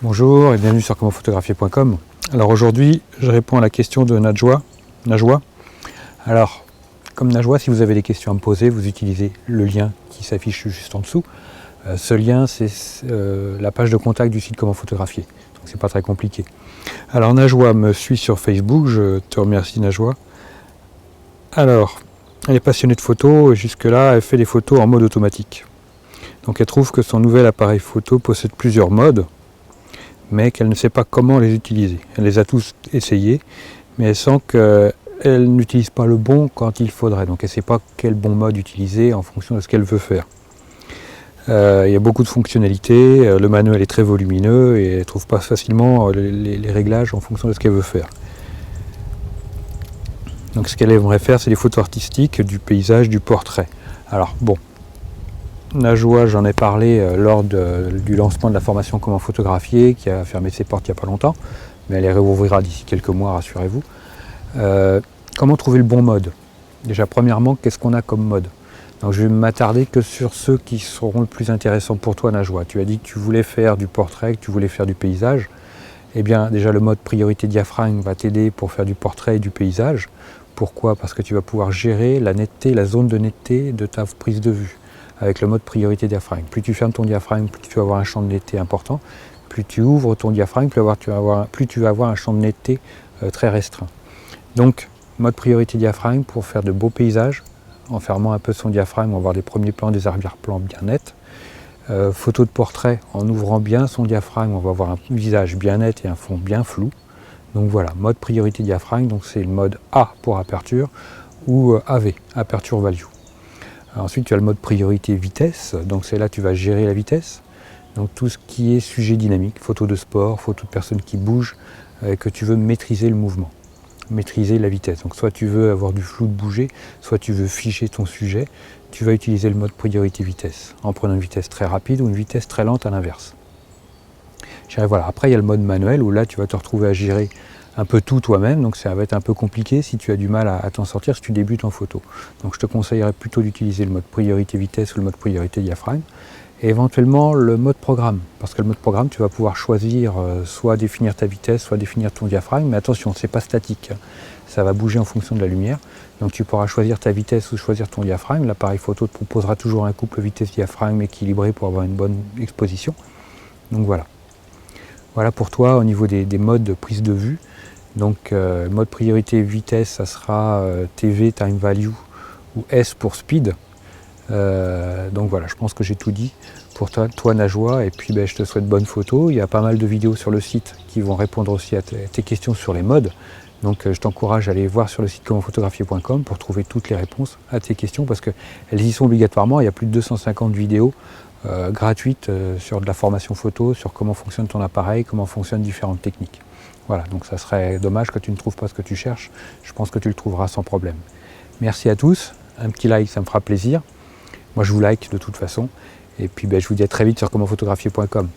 Bonjour et bienvenue sur commentphotographier.com. Alors aujourd'hui, je réponds à la question de Najwa. Alors, comme Najwa, si vous avez des questions à me poser, vous utilisez le lien qui s'affiche juste en dessous. Ce lien, c'est la page de contact du site Comment Photographier. Donc c'est pas très compliqué. Alors Najwa me suit sur Facebook, je te remercie Najwa. Alors, elle est passionnée de photos et jusque-là, elle fait des photos en mode automatique. Donc elle trouve que son nouvel appareil photo possède plusieurs modes, mais qu'elle ne sait pas comment les utiliser. Elle les a tous essayés, mais elle sent qu'elle n'utilise pas le bon quand il faudrait. Donc elle ne sait pas quel bon mode utiliser en fonction de ce qu'elle veut faire. Il y a beaucoup de fonctionnalités, le manuel est très volumineux et elle ne trouve pas facilement les réglages en fonction de ce qu'elle veut faire. Donc ce qu'elle aimerait faire, c'est des photos artistiques, du paysage, du portrait. Alors bon, Najwa, j'en ai parlé lors du lancement de la formation Comment Photographier, qui a fermé ses portes il n'y a pas longtemps, mais elle les réouvrira d'ici quelques mois, rassurez-vous. Comment trouver le bon mode? Déjà, premièrement, qu'est-ce qu'on a comme mode? Donc, je vais m'attarder que sur ceux qui seront le plus intéressants pour toi, Najwa. Tu as dit que tu voulais faire du portrait, que tu voulais faire du paysage. Eh bien, déjà, le mode priorité diaphragme va t'aider pour faire du portrait et du paysage. Pourquoi? Parce que tu vas pouvoir gérer la netteté, la zone de netteté de ta prise de vue avec le mode priorité diaphragme. Plus tu fermes ton diaphragme, plus tu vas avoir un champ de netteté important. Plus tu ouvres ton diaphragme, plus tu vas avoir un champ de netteté très restreint. Donc, mode priorité diaphragme pour faire de beaux paysages. En fermant un peu son diaphragme, on va avoir des premiers plans, des arrière-plans bien nets. Photo de portrait, en ouvrant bien son diaphragme, on va avoir un visage bien net et un fond bien flou. Donc voilà, mode priorité diaphragme, donc c'est le mode A pour aperture ou AV, aperture value. Ensuite, tu as le mode priorité vitesse, donc c'est là que tu vas gérer la vitesse. Donc tout ce qui est sujet dynamique, photo de sport, photo de personnes qui bougent, que tu veux maîtriser le mouvement, maîtriser la vitesse. Donc soit tu veux avoir du flou de bouger, soit tu veux figer ton sujet, tu vas utiliser le mode priorité vitesse, en prenant une vitesse très rapide ou une vitesse très lente à l'inverse. Voilà. Après, il y a le mode manuel, où là, tu vas te retrouver à gérer un peu tout toi-même, donc ça va être un peu compliqué si tu as du mal à t'en sortir si tu débutes en photo. Donc je te conseillerais plutôt d'utiliser le mode priorité vitesse ou le mode priorité diaphragme, et éventuellement le mode programme, parce que le mode programme, tu vas pouvoir choisir soit définir ta vitesse, soit définir ton diaphragme, mais attention, c'est pas statique, ça va bouger en fonction de la lumière, donc tu pourras choisir ta vitesse ou choisir ton diaphragme. L'appareil photo te proposera toujours un couple vitesse-diaphragme équilibré pour avoir une bonne exposition. Donc voilà. Voilà pour toi au niveau des modes de prise de vue. Donc mode priorité vitesse, ça sera TV, time value, ou S pour speed. Donc voilà, je pense que j'ai tout dit pour toi Najwa, et puis je te souhaite bonne photo. Il y a pas mal de vidéos sur le site qui vont répondre aussi à tes questions sur les modes. Donc je t'encourage à aller voir sur le site commentphotographier.com pour trouver toutes les réponses à tes questions, parce qu'elles y sont obligatoirement. Il y a plus de 250 vidéos gratuites sur de la formation photo, sur comment fonctionne ton appareil, comment fonctionnent différentes techniques. Voilà, donc ça serait dommage que tu ne trouves pas ce que tu cherches. Je pense que tu le trouveras sans problème. Merci à tous, un petit like, ça me fera plaisir. Moi je vous like de toute façon. Et puis je vous dis à très vite sur commentphotographier.com.